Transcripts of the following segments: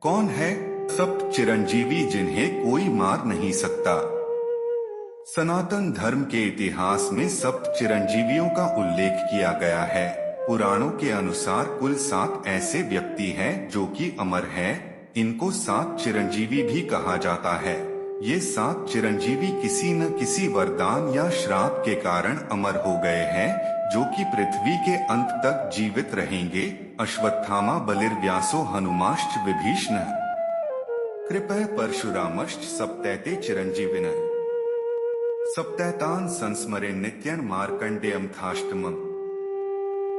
कौन है सप्त चिरंजीवी जिन्हें कोई मार नहीं सकता? सनातन धर्म के इतिहास में सप्त चिरंजीवियों का उल्लेख किया गया है। पुराणों के अनुसार कुल 7 ऐसे व्यक्ति हैं जो कि अमर हैं। इनको 7 चिरंजीवी भी कहा जाता है। ये 7 चिरंजीवी किसी न किसी वरदान या श्राप के कारण अमर हो गए हैं, जो कि पृथ्वी के अंत तक जीवित रहेंगे। अश्वत्थामा, बलिर्व्यासो, हनुमाश्च, विभीषण, कृपः, परशुरामश्च सप्तैते चिरंजीविनः। सप्तैतान् संस्मरे नित्यं मार्कंडेयं थाष्टमम्।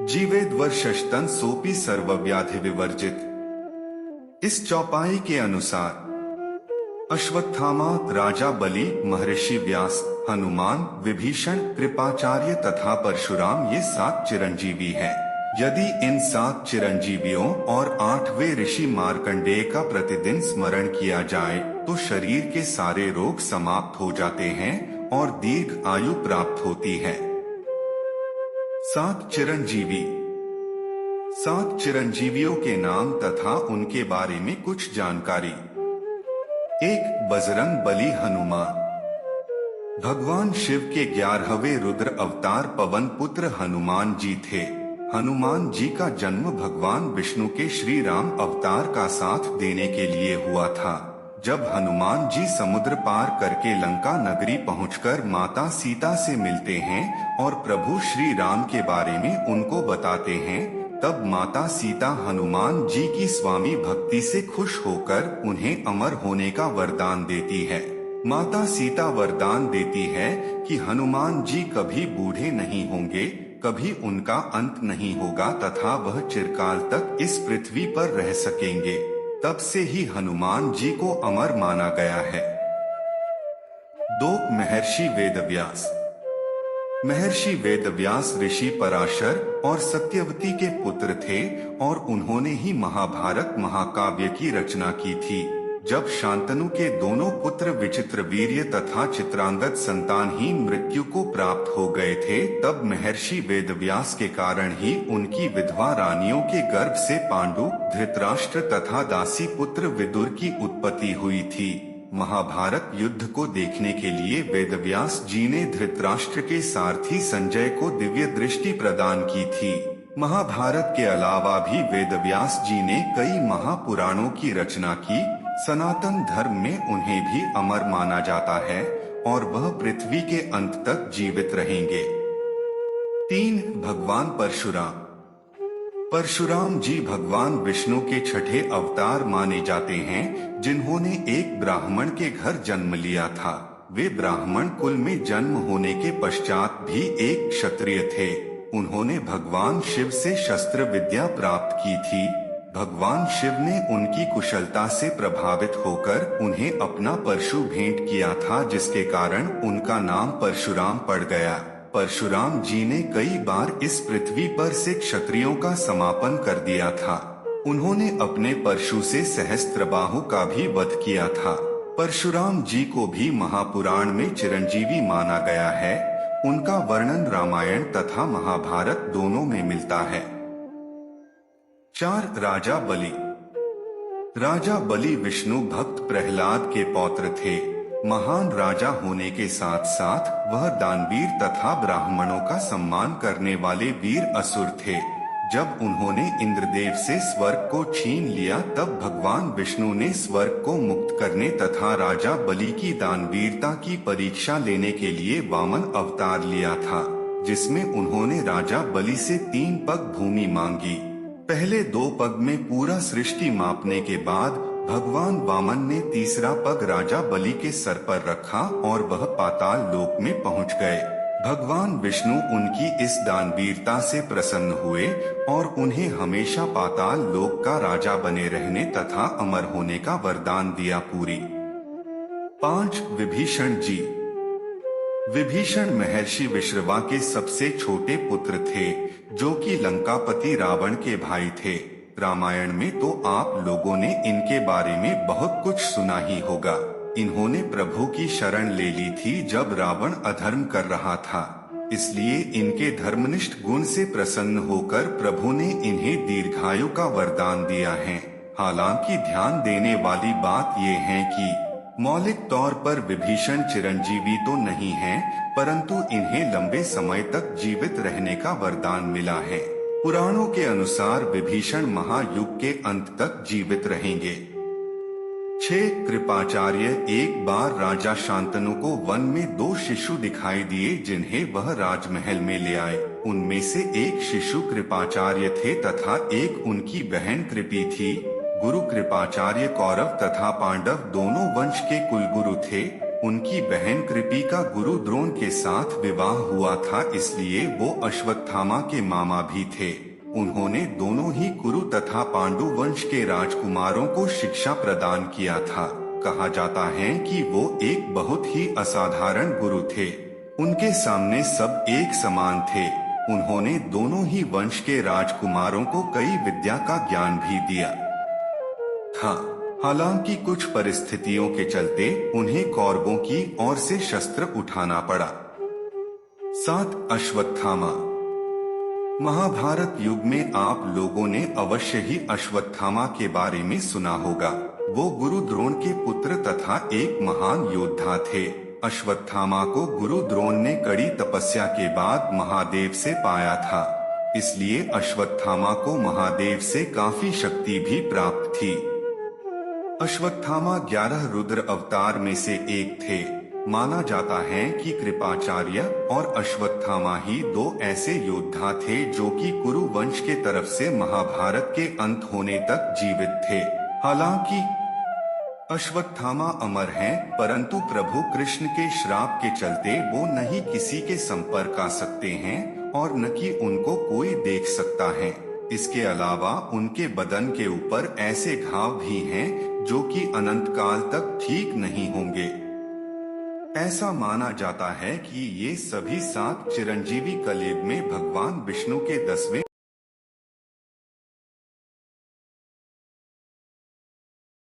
जीवेद वर्षस्तन सोपि सर्वव्याधि विवर्जित। इस चौपाई के अनुसार अश्वत्थामा, राजा बलि, महर्षि व्यास, हनुमान, विभीषण, कृपाचार्य तथा परशुराम ये 7 चिरंजीवी हैं। यदि इन 7 चिरंजीवियों और 8वें ऋषि मार्कंडेय का प्रतिदिन स्मरण किया जाए तो शरीर के सारे रोग समाप्त हो जाते हैं और दीर्घ आयु प्राप्त होती है। 7 चिरंजीवी। 7 चिरंजीवियों के नाम तथा उनके बारे में कुछ जानकारी। 1. बजरंग बली हनुमान। भगवान शिव के 11वें रुद्र अवतार पवन पुत्र हनुमान जी थे। हनुमान जी का जन्म भगवान विष्णु के श्री राम अवतार का साथ देने के लिए हुआ था। जब हनुमान जी समुद्र पार करके लंका नगरी पहुंचकर माता सीता से मिलते हैं और प्रभु श्री राम के बारे में उनको बताते हैं, तब माता सीता हनुमान जी की स्वामी भक्ति से खुश होकर उन्हें अमर होने का वरदान देती है। माता सीता वरदान देती है कि हनुमान जी कभी बूढ़े नहीं होंगे, कभी उनका अंत नहीं होगा तथा वह चिरकाल तक इस पृथ्वी पर रह सकेंगे। तब से ही हनुमान जी को अमर माना गया है। 2. महर्षि वेदव्यास। महर्षि वेदव्यास ऋषि पराशर और सत्यवती के पुत्र थे और उन्होंने ही महाभारत महाकाव्य की रचना की थी। जब शांतनु के दोनों पुत्र विचित्रवीर्य तथा चित्रांगद संतानहीन मृत्यु को प्राप्त हो गए थे, तब महर्षि वेदव्यास के कारण ही उनकी विधवा रानियों के गर्भ से पांडु, धृतराष्ट्र तथा दासी पुत्र विदुर की उत्पत्ति हुई थी। महाभारत युद्ध को देखने के लिए वेदव्यास जी ने धृतराष्ट्र के सारथी संजय को दिव्य दृष्टि प्रदान की थी। महाभारत के अलावा भी वेदव्यास जी ने कई महापुराणों की रचना की। सनातन धर्म में उन्हें भी अमर माना जाता है और वह पृथ्वी के अंत तक जीवित रहेंगे। 3. भगवान परशुराम। परशुराम जी भगवान विष्णु के 6ठे अवतार माने जाते हैं, जिन्होंने एक ब्राह्मण के घर जन्म लिया था। वे ब्राह्मण कुल में जन्म होने के पश्चात भी एक क्षत्रिय थे। उन्होंने भगवान शिव से शस्त्र विद्या प्राप्त की थी। भगवान शिव ने उनकी कुशलता से प्रभावित होकर उन्हें अपना परशु भेंट किया था, जिसके कारण उनका नाम परशुराम पड़ गया। परशुराम जी ने कई बार इस पृथ्वी पर से क्षत्रियों का समापन कर दिया था। उन्होंने अपने परशु से सहस्त्रबाहु का भी वध किया था। परशुराम जी को भी महापुराण में चिरंजीवी माना गया है। उनका वर्णन रामायण तथा महाभारत दोनों में मिलता है। 4. राजा बलि। राजा बलि विष्णु भक्त प्रहलाद के पौत्र थे। महान राजा होने के साथ साथ वह दानवीर तथा ब्राह्मणों का सम्मान करने वाले वीर असुर थे। जब उन्होंने इंद्रदेव से स्वर्ग को छीन लिया, तब भगवान विष्णु ने स्वर्ग को मुक्त करने तथा राजा बलि की दानवीरता की परीक्षा लेने के लिए वामन अवतार लिया था, जिसमें उन्होंने राजा बलि से 3 पग भूमि मांगी। पहले 2 पग में पूरा सृष्टि मापने के बाद भगवान वामन ने तीसरा पग राजा बलि के सर पर रखा और वह पाताल लोक में पहुंच गए। भगवान विष्णु उनकी इस दानवीरता से प्रसन्न हुए और उन्हें हमेशा पाताल लोक का राजा बने रहने तथा अमर होने का वरदान दिया। पूरी। 5. विभीषण जी। विभीषण महर्षि विश्रवा के सबसे छोटे पुत्र थे, जो कि लंकापति रावण के भाई थे। रामायण में तो आप लोगों ने इनके बारे में बहुत कुछ सुना ही होगा। इन्होंने प्रभु की शरण ले ली थी जब रावण अधर्म कर रहा था। इसलिए इनके धर्मनिष्ठ गुण से प्रसन्न होकर प्रभु ने इन्हें दीर्घायु का वरदान दिया है। हालांकि ध्यान देने वाली बात यह है कि मौलिक तौर पर विभीषण चिरंजीवी तो नहीं हैं, परंतु इन्हें लंबे समय तक जीवित रहने का वरदान मिला है। पुराणों के अनुसार विभीषण महायुग के अंत तक जीवित रहेंगे। 6 कृपाचार्य एक बार राजा शांतनु को वन में 2 शिशु दिखाई दिए जिन्हें वह राजमहल में ले आए। उनमें से एक शिशु कृपाचार्य थे तथा एक उनकी बहन कृपी थी। गुरु कृपाचार्य कौरव तथा पांडव दोनों वंश के कुलगुरु थे। उनकी बहन कृपी का गुरु द्रोण के साथ विवाह हुआ था, इसलिए वो अश्वत्थामा के मामा भी थे। उन्होंने दोनों ही कुरु तथा पांडु वंश के राजकुमारों को शिक्षा प्रदान किया था। कहा जाता है कि वो एक बहुत ही असाधारण गुरु थे। उनके सामने सब एक समान थे। उन्होंने दोनों ही वंश के राजकुमारों को कई विद्या का ज्ञान भी दिया था। हालांकि कुछ परिस्थितियों के चलते उन्हें कौरवों की ओर से शस्त्र उठाना पड़ा। 7 अश्वत्थामा। महाभारत युग में आप लोगों ने अवश्य ही अश्वत्थामा के बारे में सुना होगा। वो गुरु द्रोण के पुत्र तथा एक महान योद्धा थे। अश्वत्थामा को गुरु द्रोण ने कड़ी तपस्या के बाद महादेव से पाया था, इसलिए अश्वत्थामा को महादेव से काफी शक्ति भी प्राप्त थी। अश्वत्थामा 11 रुद्र अवतार में से एक थे। माना जाता है कि कृपाचार्य और अश्वत्थामा ही 2 ऐसे योद्धा थे जो कि कुरु वंश के तरफ से महाभारत के अंत होने तक जीवित थे। हालांकि अश्वत्थामा अमर हैं, परंतु प्रभु कृष्ण के श्राप के चलते वो न ही किसी के संपर्क आ सकते हैं और न कि उनको कोई देख सकता है। इसके अलावा उनके बदन के ऊपर ऐसे घाव भी हैं जो कि अनंत काल तक ठीक नहीं होंगे। ऐसा माना जाता है कि ये सभी 7 चिरंजीवी कलयुग में भगवान विष्णु के 10वें